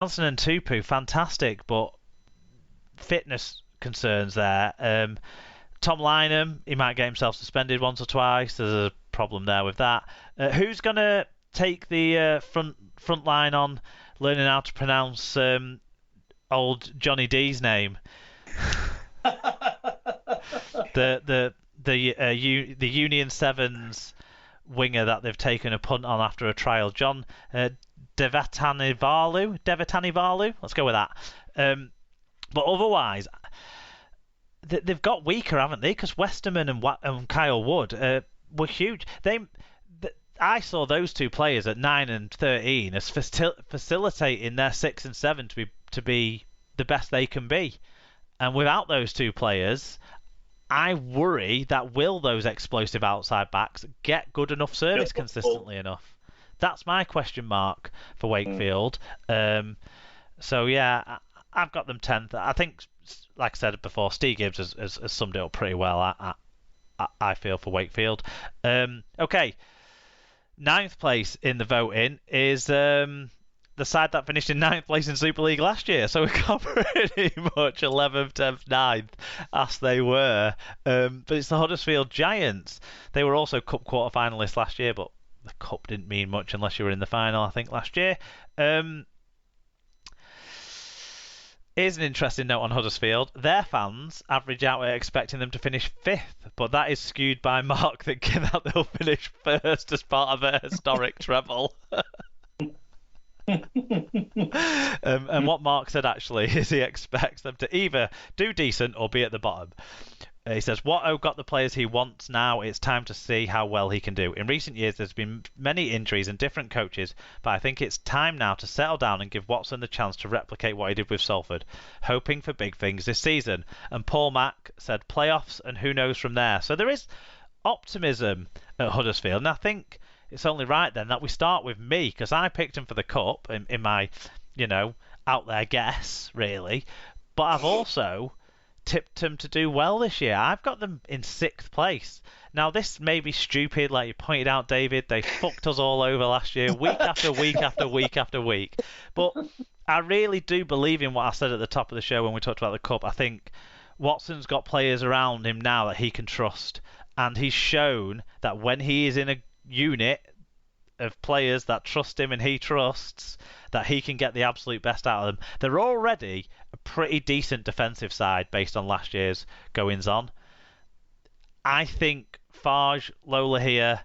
Johnson and Tupu, fantastic, but fitness concerns there. Tom Lynham, he might get himself suspended once or twice. There's a problem there with that. Who's going to take the front line on learning how to pronounce old Johnny D's name? the Union Sevens winger that they've taken a punt on after a trial, John Devatanivalu. Let's go with that. But otherwise, they've got weaker, haven't they? Because Westerman and Kyle Wood were huge. I saw those two players at 9 and 13 as facilitating their 6 and 7 to be the best they can be. And without those two players, I worry that will those explosive outside backs get good enough service consistently enough? That's my question mark for Wakefield. So yeah, I've got them 10th. I think, like I said before, Steve Gibbs has summed it up pretty well. I feel for Wakefield. Okay, 9th place in the voting is the side that finished in 9th place in Super League last year. So we got pretty much 11th, 10th, 9th as they were. But it's the Huddersfield Giants. They were also Cup quarter finalists last year, but the Cup didn't mean much unless you were in the final, I think, last year. Here's an interesting note on Huddersfield. Their fans average out at expecting them to finish 5th, but that is skewed by Mark thinking that they'll finish 1st as part of a historic treble. And what Mark said actually is he expects them to either do decent or be at the bottom. He says, Watto got the players he wants now. It's time to see how well he can do. In recent years, there's been many injuries and different coaches, but I think it's time now to settle down and give Watson the chance to replicate what he did with Salford, hoping for big things this season. And Paul Mack said playoffs and who knows from there. So there is optimism at Huddersfield, and I think it's only right then that we start with me, because I picked him for the Cup in my, out there guess, really. But I've also tipped them to do well this year. I've got them in 6th place. Now, this may be stupid, like you pointed out, David. They fucked us all over last year, week after week after week after week. But I really do believe in what I said at the top of the show when we talked about the Cup. I think Watson's got players around him now that he can trust. And he's shown that when he is in a unit of players that trust him and he trusts, that he can get the absolute best out of them. They're already a pretty decent defensive side based on last year's goings-on. I think Farge, Lola here,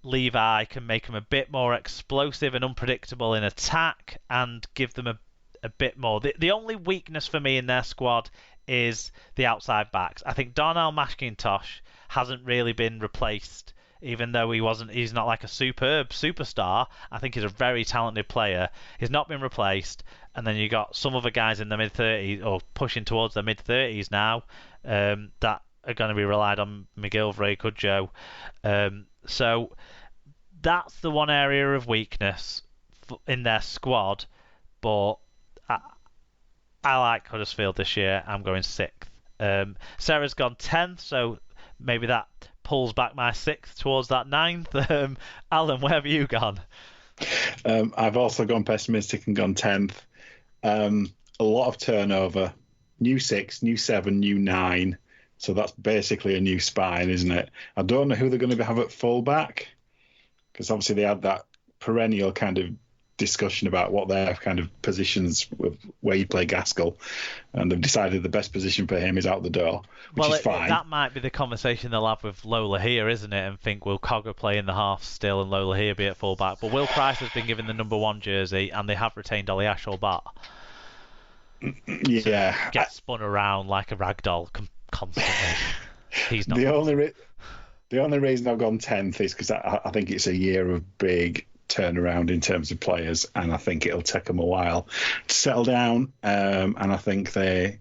Levi can make them a bit more explosive and unpredictable in attack and give them a bit more. The only weakness for me in their squad is the outside backs. I think Darnell McIntosh hasn't really been replaced, even though he's not like a superstar. I think he's a very talented player. He's not been replaced. And then you got some other guys in the mid-30s, or pushing towards the mid-30s now, that are going to be relied on. McGilvray, Cudjoe. So that's the one area of weakness in their squad. But I like Huddersfield this year. I'm going 6th. Sarah's gone 10th, so maybe that pulls back my 6th towards that 9th. Alan, where have you gone? I've also gone pessimistic and gone 10th. A lot of turnover. New 6, new 7, new 9. So that's basically a new spine, isn't it? I don't know who they're going to have at fullback, because obviously they had that perennial kind of discussion about what their kind of positions with where you play Gaskell, and they've decided the best position for him is out the door, which is fine. That might be the conversation they'll have with Lola here, isn't it? And think, will Cogger play in the half still and Lola here be at fullback? But Will Price has been given the number 1 jersey, and they have retained Ollie Ashelbat. Yeah, so get spun around like a rag doll constantly. He's not. The only reason I've gone 10th is because I think it's a year of big turnaround in terms of players, and I think it'll take them a while to settle down. And I think and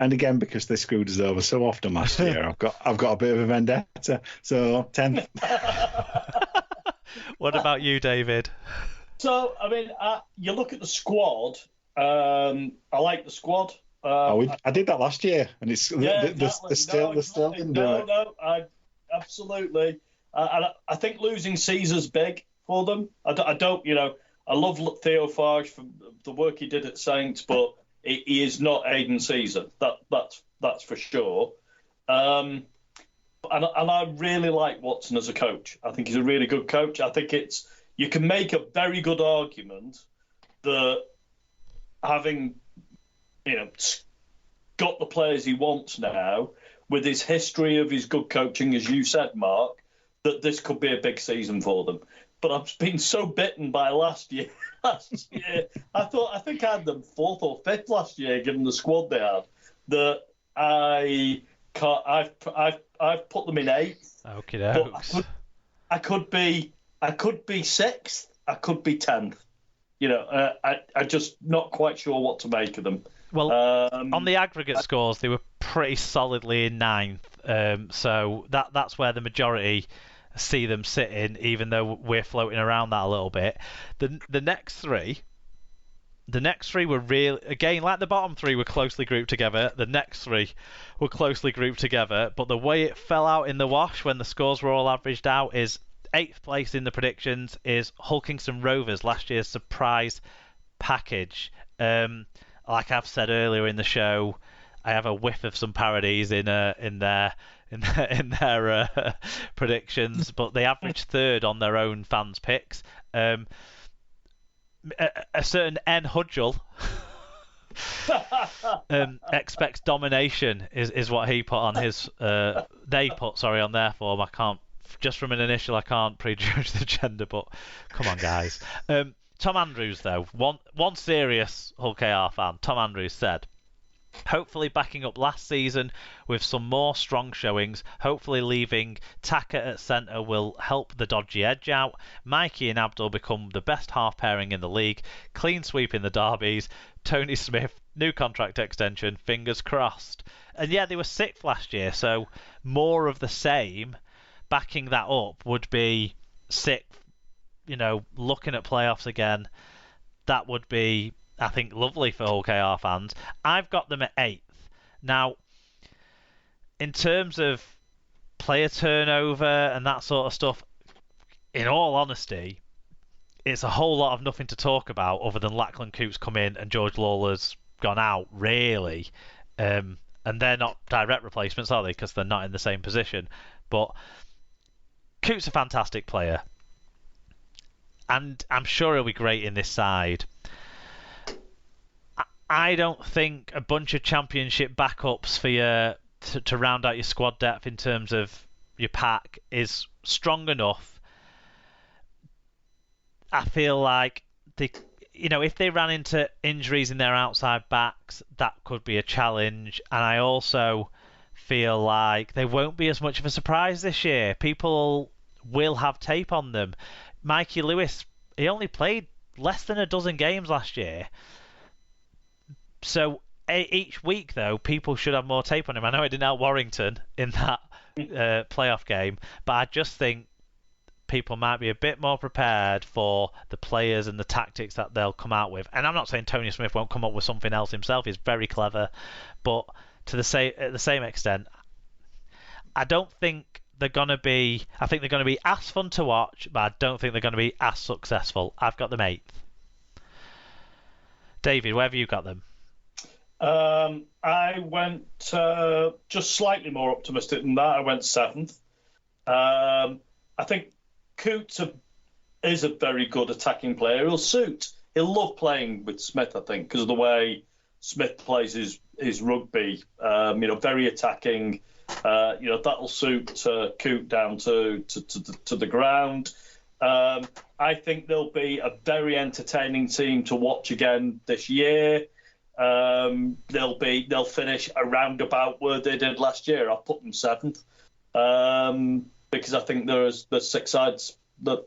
again, because they screwed us over so often last year, I've got a bit of a vendetta. So 10th. What about you, David? So I mean, you look at the squad. I like the squad. I did that last year, and it's they're still in there. No, absolutely. And I think losing Caesar's big for them. I don't, I love Theo Farge for the work he did at Saints, but he is not Aidan Season. That's for sure. And I really like Watson as a coach. I think he's a really good coach. I think you can make a very good argument that having got the players he wants now, with his history of his good coaching, as you said, Mark, that this could be a big season for them. But I've been so bitten by last year. I think I had them 4th or 5th last year, given the squad they had, that I can't. I've put them in 8th. Okay, dokes. I could be 6th. I could be 10th. I just not quite sure what to make of them. Well, on the aggregate scores, they were pretty solidly in 9th. So that's where the majority see them sitting, even though we're floating around that a little bit. The next three were really, again, like the bottom 3 were closely grouped together. The next 3 were closely grouped together, but the way it fell out in the wash when the scores were all averaged out is 8th place in the predictions is Hull Kingston Rovers, last year's surprise package. Like I've said earlier in the show, I have a whiff of some parodies in their predictions, but they averaged 3rd on their own fans' picks. A certain N. Hudgel expects domination is what he put on his. They put on their form. I can't, just from an initial, I can't prejudge the gender, but come on, guys. Tom Andrews, though, one serious Hull KR fan, Tom Andrews said, hopefully backing up last season with some more strong showings, hopefully leaving Taka at centre will help the dodgy edge out. Mikey and Abdul become the best half pairing in the league, clean sweep in the derbies, Tony Smith, new contract extension, fingers crossed. And yeah, they were 6th last year, so more of the same, backing that up would be 6th. Looking at playoffs again, that would be, I think, lovely for Hull KR fans. I've got them at 8th. Now, in terms of player turnover and that sort of stuff, in all honesty, it's a whole lot of nothing to talk about other than Lachlan Coote's come in and George Lawler's gone out, really. And they're not direct replacements, are they? Because they're not in the same position. But Coote's a fantastic player. And I'm sure he'll be great in this side. I don't think a bunch of championship backups for you to round out your squad depth in terms of your pack is strong enough. I feel like if they ran into injuries in their outside backs, that could be a challenge. And I also feel like they won't be as much of a surprise this year. People will have tape on them. Mikey Lewis, he only played less than a dozen games last year. So each week, though, people should have more tape on him. I know I didn't help Warrington in that playoff game, but I just think people might be a bit more prepared for the players and the tactics that they'll come out with. And I'm not saying Tony Smith won't come up with something else himself. He's very clever. But at the same extent, I don't think they're going to be... I think they're going to be as fun to watch, but I don't think they're going to be as successful. I've got them 8th. David, where have you got them? I went just slightly more optimistic than that. I went 7th. I think Coote is a very good attacking player. He'll love playing with Smith, I think, because of the way Smith plays his rugby. Very attacking. That'll suit Coote down to the ground. I think they'll be a very entertaining team to watch again this year. They'll finish around about where they did last year. I'll put them 7th because I think there's 6 sides that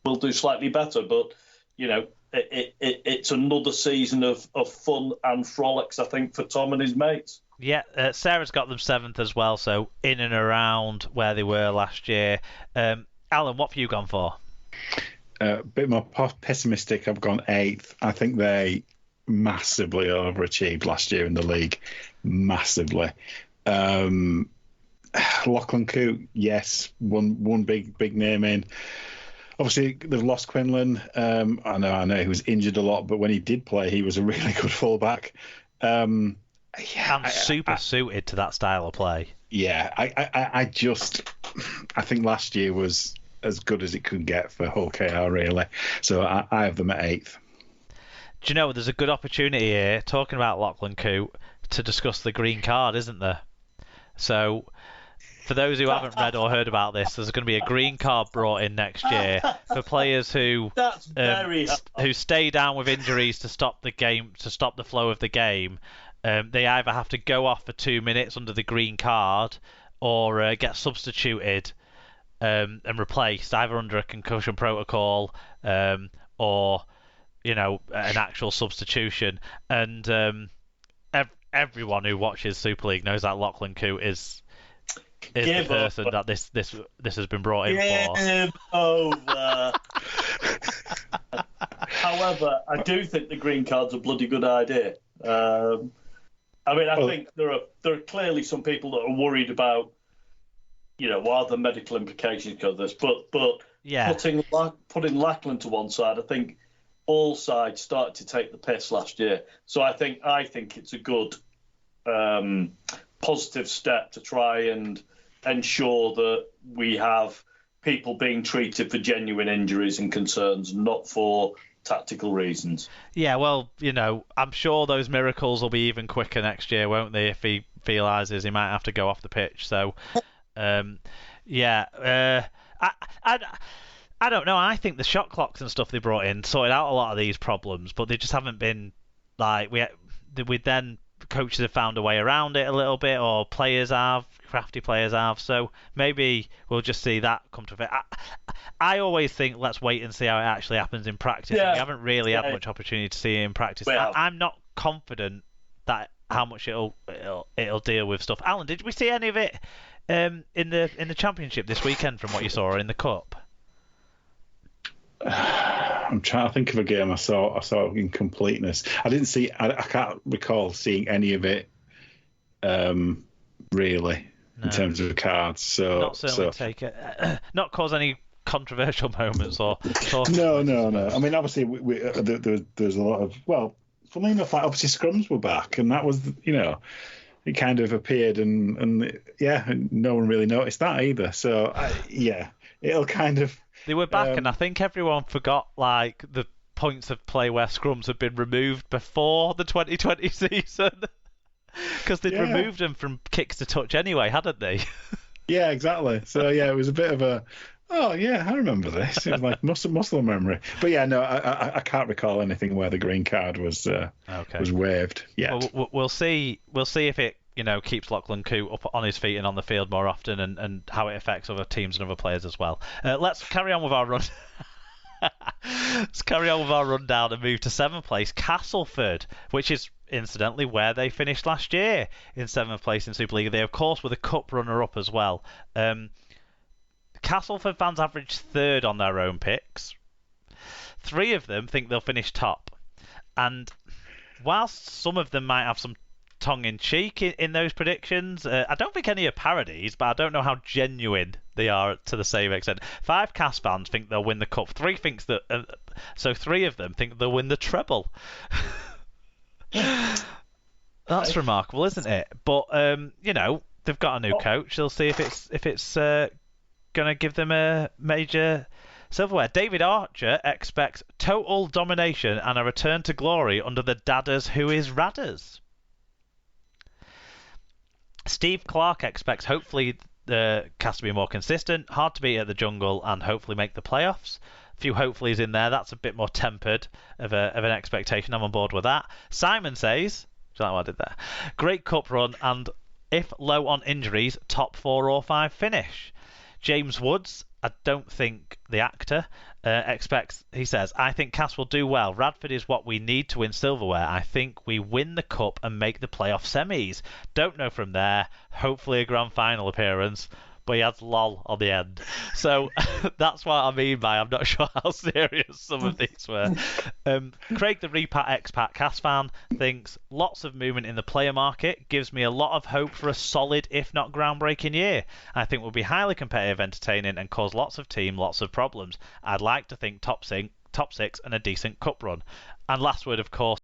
will do slightly better. But it's another season of fun and frolics, I think, for Tom and his mates. Yeah, Sarah's got them 7th as well, so in and around where they were last year. Alan, what have you gone for? A bit more pessimistic. I've gone 8th. I think they massively overachieved last year in the league. Massively. Lachlan Coote, yes, one big name in. obviously they've lost Quinlan. I know he was injured a lot, but when he did play, he was a really good fullback. And super suited to that style of play. Yeah, I think last year was as good as it could get for Hull KR, really. So I have them at 8th. Do you know, there's a good opportunity here, talking about Lachlan Coote, to discuss the green card, isn't there? So, for those who haven't read or heard about this, there's going to be a green card brought in next year for players who stay down with injuries to stop the game, to stop the flow of the game. They either have to go off for 2 minutes under the green card or get substituted and replaced either under a concussion protocol or an actual substitution. And everyone who watches Super League knows that Lachlan Coote is the person that this has been brought in for. Give over. However, I do think the green card's a bloody good idea. I think there are clearly some people that are worried about, what are the medical implications of this. But yeah, putting Lachlan to one side, I think all sides started to take the piss last year. So I think it's a good positive step to try and ensure that we have people being treated for genuine injuries and concerns, not for tactical reasons. Yeah, well, I'm sure those miracles will be even quicker next year, won't they, if he realises he might have to go off the pitch. So, I don't know. I think the shot clocks and stuff they brought in sorted out a lot of these problems, but they just haven't been coaches have found a way around it a little bit, or crafty players have. So maybe we'll just see that come to it. I always think let's wait and see how it actually happens in practice. Yeah. We haven't really had much opportunity to see it in practice. I'm not confident that how much it'll deal with stuff. Alan, did we see any of it in the championship this weekend from what you saw, or in the cup? I'm trying to think of a game I saw in completeness. I didn't see. I can't recall seeing any of it. Really, in terms of cards. So take it. Not cause any controversial moments or. No. I mean, obviously, there's a lot of. Well, funnily enough, obviously scrums were back, and that was it kind of appeared, and no one really noticed that either. So it'll kind of. They were back, and I think everyone forgot the points of play where scrums had been removed before the 2020 season, because they'd removed them from kicks to touch anyway, hadn't they? Yeah, exactly. So it was a bit of a, I remember this. It was like muscle memory. But I can't recall anything where the green card was waived yet. Well, we'll see if it keeps Lachlan Coote up on his feet and on the field more often, and how it affects other teams and other players as well. Let's carry on with our run. Let's carry on with our rundown and move to 7th place, Castleford, which is incidentally where they finished last year, in 7th place in Super League. They, of course, were the cup runner-up as well. Castleford fans average 3rd on their own picks. 3 of them think they'll finish top. And whilst some of them might have some tongue-in-cheek in those predictions, I don't think any are parodies, but I don't know how genuine they are to the same extent. 5 Cas fans think they'll win the cup. 3 thinks that, so 3 of them think they'll win the treble. That's remarkable, isn't it? But they've got a new coach. They'll see if it's going to give them a major silverware. David Archer expects total domination and a return to glory under the Dadders who is Radders. Steve Clark expects hopefully the cast to be more consistent, hard to beat at the Jungle, and hopefully make the playoffs. A few hopefullys in there. That's a bit more tempered of an expectation. I'm on board with that. Simon says, do you like what I did there? Great cup run, and if low on injuries, top 4 or 5 finish. James Woods, I don't think the actor, expects, he says, I think Cass will do well. Radford is what we need to win silverware. I think we win the cup and make the playoff semis. Don't know from there. Hopefully a grand final appearance. but he has lol on the end. So that's what I mean by I'm not sure how serious some of these were. Craig, the Repat Expat cast fan, thinks lots of movement in the player market gives me a lot of hope for a solid, if not groundbreaking year. I think we'll be highly competitive, entertaining, and cause lots of lots of problems. I'd like to think top six and a decent cup run. And last word, of course,